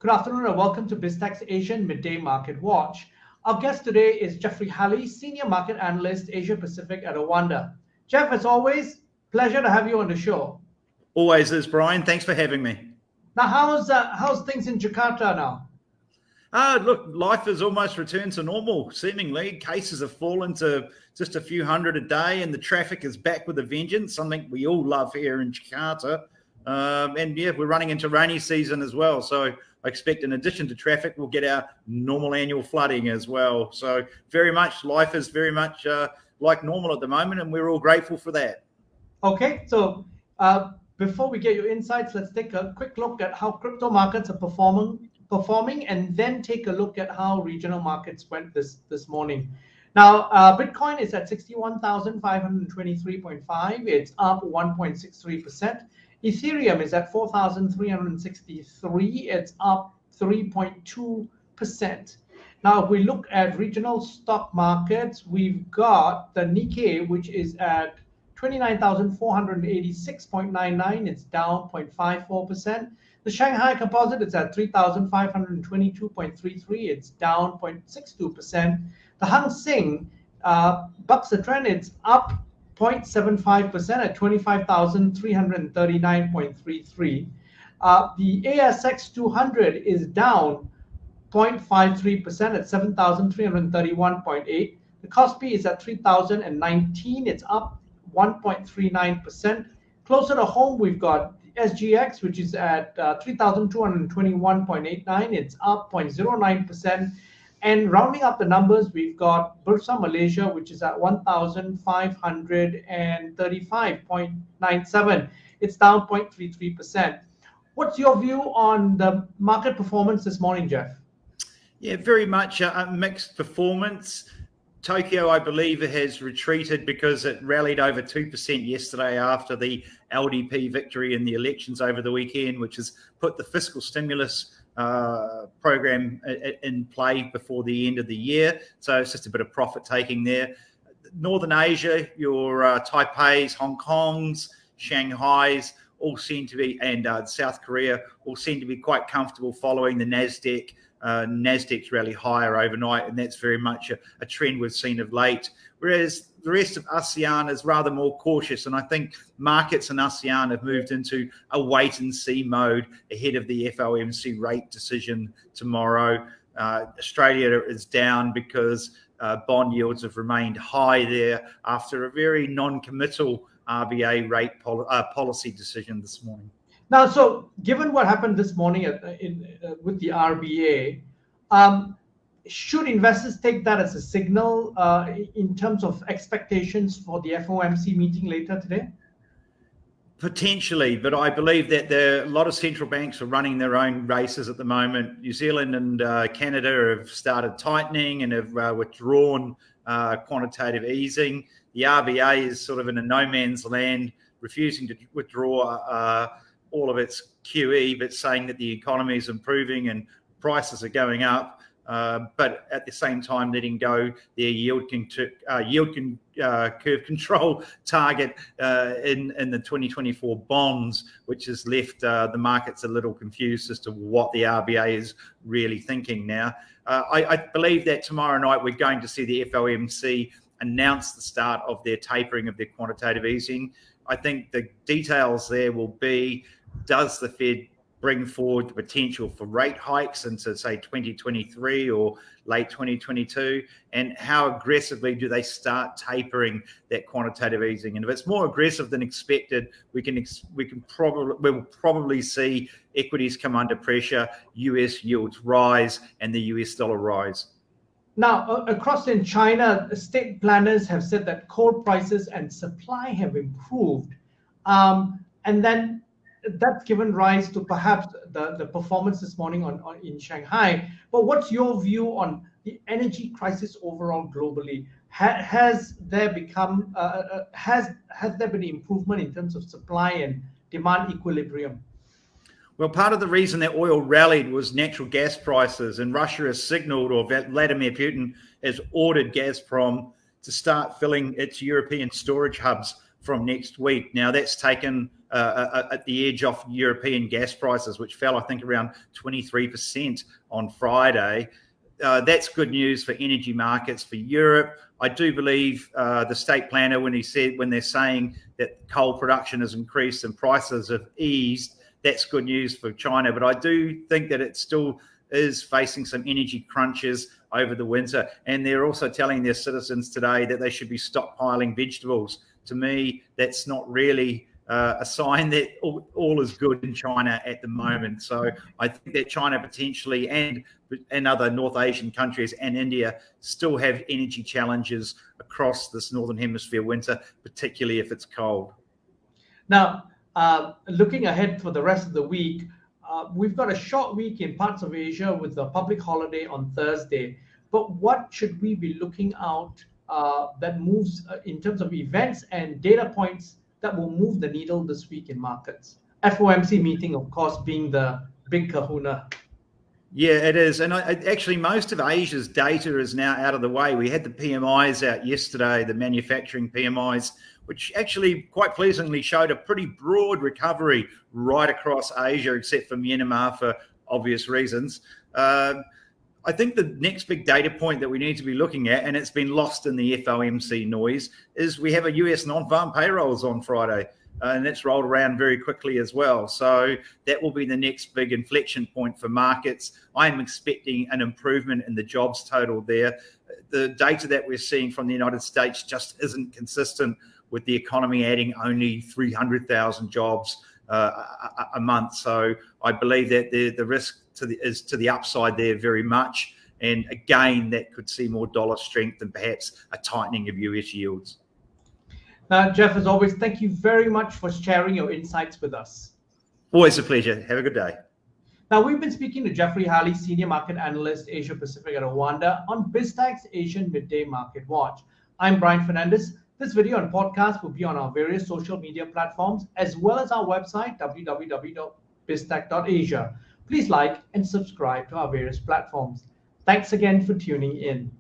Good afternoon and welcome to Biztech Asian Midday Marketwatch. Our guest today is Halley, Senior Market Analyst, Asia Pacific at OANDA. Jeff, as always, pleasure to have you on the show. Always is, Brian. Thanks for having me. Now, how's things in Jakarta now? Look, life has almost returned to normal, seemingly. Cases have fallen to just a few hundred a day and the traffic is back with a vengeance, something we all love here in Jakarta. And yeah, we're running into rainy season as well. So I expect in addition to traffic, we'll get our normal annual flooding as well. So life is very much like normal at the moment, and we're all grateful for that. Okay, so before we get your insights, let's take a quick look at how crypto markets are performing, and then take a look at how regional markets went this morning. Now, Bitcoin is at 61,523.5. It's up 1.63%. Ethereum is at 4,363. It's up 3.2%. Now, if we look at regional stock markets, we've got the Nikkei, which is at 29,486.99. It's down 0.54%. The Shanghai Composite is at 3,522.33. It's down 0.62%. The Hang Seng bucks the trend. It's up 0.75% at 25,339.33. The ASX 200 is down 0.53% at 7,331.8. The Kospi is at 3,019. It's up 1.39%. Closer to home, we've got SGX, which is at 3,221.89. It's up 0.09%. And rounding up the numbers, we've got Bursa Malaysia, which is at 1,535.97. It's down 0.33%. What's your view on the market performance this morning, Jeff? Yeah, very much a mixed performance. Tokyo, I believe, has retreated because it rallied over 2% yesterday after the LDP victory in the elections over the weekend, which has put the fiscal stimulus program in play before the end of the year. So it's just a bit of profit taking there. Northern Asia, your Taipeis, Hong Kongs, Shanghais all seem to be, and South Korea all seem to be quite comfortable following the Nasdaq. Nasdaq's rally higher overnight, and that's very much a trend we've seen of late. Whereas the rest of ASEAN is rather more cautious, and I think markets in ASEAN have moved into a wait-and-see mode ahead of the FOMC rate decision tomorrow. Australia is down because bond yields have remained high there after a very non-committal RBA rate policy decision this morning. Now, so given what happened this morning with the RBA, should investors take that as a signal in terms of expectations for the FOMC meeting later today? Potentially, but I believe that a lot of central banks are running their own races at the moment. New Zealand and Canada have started tightening and have withdrawn quantitative easing. The RBA is sort of in a no man's land, refusing to withdraw all of its QE, but saying that the economy is improving and prices are going up, but at the same time letting go their yield curve control target in the 2024 bonds, which has left the markets a little confused as to what the RBA is really thinking now. I believe that tomorrow night we're going to see the FOMC announce the start of their tapering of their quantitative easing. I think the details there will be, does the Fed bring forward the potential for rate hikes into, say, 2023 or late 2022? And how aggressively do they start tapering that quantitative easing? And if it's more aggressive than expected, we'll probably see equities come under pressure, US yields rise, and the US dollar rise. Now, across in China, state planners have said that coal prices and supply have improved. And then that's given rise to perhaps the performance this morning in Shanghai. But what's your view on the energy crisis overall globally? Has there been improvement in terms of supply and demand equilibrium? Well, part of the reason that oil rallied was natural gas prices, and Russia has signaled, or Vladimir Putin has ordered Gazprom to start filling its European storage hubs from next week. Now, that's taken at the edge off European gas prices, which fell, I think, around 23% on Friday. That's good news for energy markets for Europe. I do believe the state planner, when they're saying that coal production has increased and prices have eased, that's good news for China. But I do think that it still is facing some energy crunches over the winter. And they're also telling their citizens today that they should be stockpiling vegetables. To me, that's not really a sign that all is good in China at the moment. So I think that China potentially and other North Asian countries and India still have energy challenges across this Northern Hemisphere winter, particularly if it's cold. Now, looking ahead for the rest of the week, we've got a short week in parts of Asia with the public holiday on Thursday. But what should we be looking out that moves in terms of events and data points that will move the needle this week in markets? FOMC meeting, of course, being the big kahuna. Yeah, it is. And actually, most of Asia's data is now out of the way. We had the PMIs out yesterday, the manufacturing PMIs, which actually quite pleasingly showed a pretty broad recovery right across Asia, except for Myanmar for obvious reasons. I think the next big data point that we need to be looking at, and it's been lost in the FOMC noise, is we have a US non-farm payrolls on Friday, and that's rolled around very quickly as well. So that will be the next big inflection point for markets. I'm expecting an improvement in the jobs total there. The data that we're seeing from the United States just isn't consistent with the economy adding only 300,000 jobs a month. So I believe that the risk is to the upside there very much. And again, that could see more dollar strength and perhaps a tightening of US yields. Now, Jeff, as always, thank you very much for sharing your insights with us. Always a pleasure. Have a good day. Now, we've been speaking to Jeffrey Halley, Senior Market Analyst, Asia Pacific at OANDA on Biztech Asian Midday Marketwatch. I'm Brian Fernandez. This video and podcast will be on our various social media platforms, as well as our website, www.biztech.asia. Please like and subscribe to our various platforms. Thanks again for tuning in.